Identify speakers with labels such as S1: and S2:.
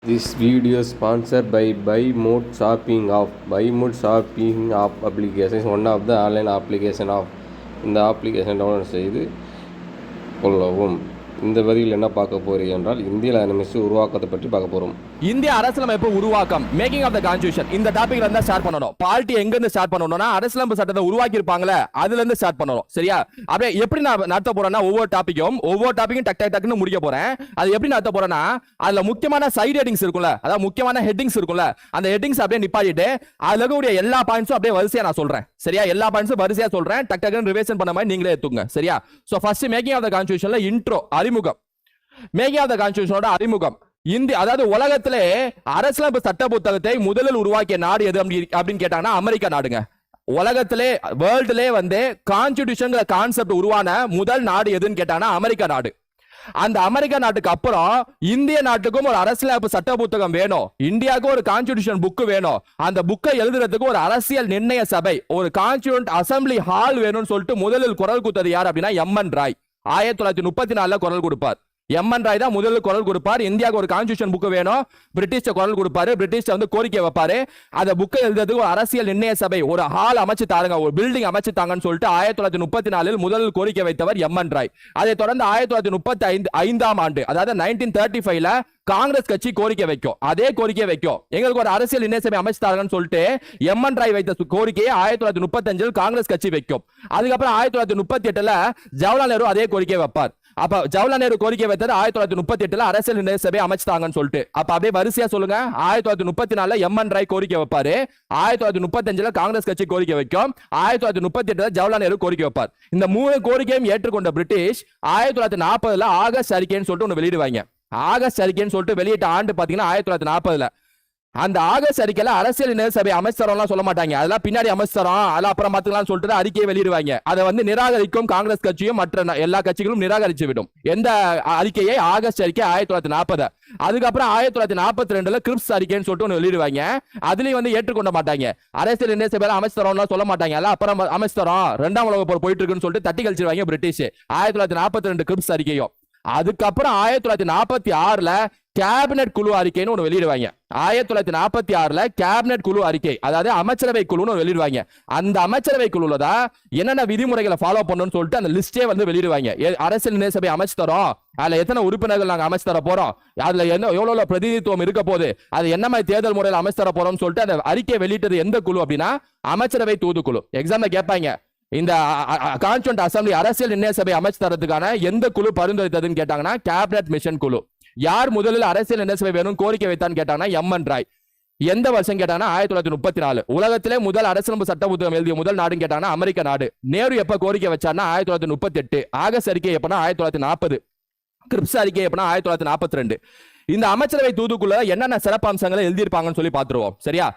S1: This video is sponsored by Buy Mode Shopping App. Buy Mode Shopping App application is one of the online application of இந்த application download செய்து கொள்ளவும். இந்த வரியில் என்ன பார்க்க போறீங்க என்றால் இந்திய அரசியலமைப்பு உருவாக்கத்தை பற்றி பார்க்க போறோம்.
S2: இந்திய அரசியலமைப்பு உருவாக்கம் மேக்கிங் ஆஃப் த கான்ஸ்டிடியூஷன் இந்த டாபிக்ல இருந்தா ஸ்டார்ட் பண்ணணும். பார்ட்டி எங்க இருந்து ஸ்டார்ட் பண்ணணும்னா அரசியலமைப்பு சட்டத்தை உருவாக்கி இருப்பாங்களே அதுல இருந்து ஸ்டார்ட் பண்ணணும். சரியா? அப்படியே எப்படி நான் நடத்த போறேன்னா ஒவ்வொரு டாபிக்கும் டக் டக் டக்னு முடிக்க போறேன். அது எப்படி நடத்த போறேன்னா அதுல முக்கியமான சைடு ஹெட்டிங்ஸ் இருக்கும்ல, அதாவது முக்கியமான ஹெட்டிங்ஸ் இருக்கும்ல, அந்த ஹெட்டிங்ஸ் அப்படியே நிப்பாட்டிட்டு அதுல இருக்கக்கூடிய எல்லா பாயிண்ட்ஸும் அப்படியே வரிசையா நான் சொல்றேன். சரியா? எல்லா பாயிண்ட்ஸும் வரிசையா சொல்றேன். டக் டக்னு ரிவைஷன் பண்ண மாதிரி நீங்களே எடுத்துங்க. சரியா? So first making of the கான்ஸ்டிடியூஷன்ல இன்ட்ரோ அறிமுகம். மேக்கிங் ஆஃப் த கான்ஸ்டிடியூஷனோட அறிமுகம். இந்திய அதாவது உலகத்திலே அரசியலமைப்பு சட்ட புத்தகத்தை முதலில் உருவாக்கிய நாடு எது அப்படின்னு கேட்டாங்கன்னா அமெரிக்கா நாடுங்க. உலகத்திலே வேர்ல்டுலே வந்து கான்ஸ்டிடியூஷன் கான்செப்ட் உருவான முதல் நாடு எதுன்னு கேட்டாங்கன்னா அமெரிக்கா நாடு. அந்த அமெரிக்கா நாட்டுக்கு அப்புறம் இந்திய நாட்டுக்கும் ஒரு அரசியலமைப்பு சட்ட புத்தகம் வேணும், இந்தியாவுக்கும் ஒரு கான்ஸ்டிடியூஷன் புக் வேணும், அந்த புக்கை எழுதுறதுக்கு ஒரு அரசியல் நிர்ணய சபை, ஒரு கான்ஸ்டிடியூண்ட் அசம்பிளி ஹால் வேணும்னு சொல்லிட்டு முதலில் குரல் கொடுத்தது யார் அப்படின்னா எம்.என். ராய். 1934 குரல் கொடுப்பார். எம்.என். ராய் தான் முதல்ல குரல் கொடுப்பார். இந்தியாவுக்கு ஒரு கான்ஸ்டிடியூஷன் புக் வேணும், பிரிட்டிஷ் குரல் கொடுப்பாரு, பிரிட்டிஷ் வந்து கோரிக்கை வைப்பாரு, அந்த புக்கை எழுதுறதுக்கு ஒரு அரசியல் நிர்ணய சபை, ஒரு ஹால் அமைச்சு தாருங்க, ஒரு பில்டிங் அமைச்சு தாங்கன்னு சொல்லிட்டு 1934 முதலில் கோரிக்கை வைத்தவர் எம்.என். ராய். அதை தொடர்ந்து 1935 ஆண்டு அதாவது 1935 காங்கிரஸ் கட்சி கோரிக்கை வைக்கும். அதே கோரிக்கை வைக்கும், எங்களுக்கு ஒரு அரசியல் நிர்ணய சபை அமைச்சு தாருங்கன்னு சொல்லிட்டு எம்.என். ராய் வைத்த கோரிக்கையை 1935 காங்கிரஸ் கட்சி வைக்கும். அதுக்கப்புறம் 1938 ஜவஹர்லால் நேரு அதே கோரிக்கை வைப்பார். அப்ப ஜவஹர்லால் நேரு கோரிக்கை வைத்தது 1938 அரசியல் நிர்ணய சபை அமைச்சுட்டாங்கன்னு சொல்லிட்டு. அப்ப அப்படியே வரிசையா சொல்லுங்க. 1934 எம்.என். ராய் கோரிக்கை வைப்பாரு, 1935 காங்கிரஸ் கட்சி கோரிக்கை வைக்கும், 1938 ஜவஹர்லால் நேரு கோரிக்கை வைப்பார். இந்த மூணு கோரிக்கையும் ஏற்றுக்கொண்ட பிரிட்டிஷ் 1940 ஆகஸ்ட் அறிக்கைன்னு சொல்லிட்டு ஒன்னு வெளியிடுவாங்க. ஆகஸ்ட் அறிக்கைன்னு சொல்லிட்டு வெளியிட்ட ஆண்டு பாத்தீங்கன்னா 1940. அந்த ஆகஸ்ட் அறிக்கையில அரசியல் நிர்ணய சபை அமைச்சரம் சொல்ல மாட்டாங்க, அதெல்லாம் பின்னாடி அமைச்சரம், அதெல்லாம் அப்புறம் பாத்துக்கலாம் சொல்லிட்டு அறிக்கையை வெளியிடுவாங்க. அதை வந்து நிராகரிக்கும் காங்கிரஸ் கட்சியும் மற்ற எல்லா கட்சிகளும் நிராகரிச்சு விடும். எந்த அறிக்கையை? ஆகஸ்ட் அறிக்கை 1940. அதுக்கப்புறம் 1942 கிரிப்ஸ் அறிக்கைன்னு சொல்லிட்டு ஒன்று வெளியிடுவாங்க. அதுலயும் வந்து ஏற்றுக்கொள்ள மாட்டாங்க. அரசியல் நிர்ணய சபையில அமைச்சரம் சொல்ல மாட்டாங்க, எல்லாம் அப்புறம் அமைச்சரம், 2ஆம் உலக போர் போயிட்டு இருக்குன்னு சொல்லிட்டு தட்டி கழிச்சிருவாங்க பிரிட்டிஷ். 1942 கிரிப்ஸ் அறிக்கையும். அதுக்கப்புறம் 1946 கேபினட் குழு அறிக்கைன்னு ஒன்று வெளியிடுவாங்க. 1946 கேபினட் குழு அறிக்கை, அதாவது அமைச்சரவை குழுன்னு வெளியிடுவாங்க. அந்த அமைச்சரவை குழுல தான் என்னென்ன விதிமுறைகளை ஃபாலோ பண்ணணும்னு சொல்லிட்டு அந்த லிஸ்டே வந்து வெளியிடுவாங்க. அரசியல் நிர்ணய சபை அமைச்சு தரோம், அதுல எத்தனை உறுப்பினர்கள் நாங்க அமைச்சு தர போறோம், அதுல எவ்வளவு பிரதிநிதித்துவம் இருக்க போது, அது என்ன மாதிரி தேர்தல் முறையில் அமைச்சு தர போறோம்னு சொல்லிட்டு அந்த அறிக்கை வெளியிட்டது எந்த குழு அப்படின்னா அமைச்சரவை தூதுக்குழு. எக்ஸாம்ல கேட்பாங்க, இந்த கான்ஸ்டிடியூண்ட் அசம்பிளி அரசியல் நிர்ணய சபை அமைச்சு தரதுக்கான எந்த குழு பரிந்துரைத்ததுன்னு கேட்டாங்கன்னா கேபினட் மிஷன் குழு. யார் முதலில் அரசியல் நிர்ணய சபை வேணும் கோரிக்கை வைத்தான்னு கேட்டாங்கன்னா எம்.என். ராய். எந்த வருஷம் கேட்டாங்கன்னா 1934. உலகத்திலே முதல் அரசியலமைப்பு சட்ட புத்தகம் எழுதிய முதல் நாடுன்னு கேட்டாங்கன்னா அமெரிக்க நாடு. நேரு எப்ப கோரிக்கை வச்சார்னா 1938. ஆகஸ்ட் அறிக்கை எப்பனா 1940. கிரிப்ஸ் அறிக்கை எப்பனா 1942. இந்த அமைச்சரவை தூதுக்குள்ள என்னென்ன சிறப்பு அம்சங்களை எழுதியிருப்பாங்கன்னு சொல்லி பார்த்துருவோம். சரியா?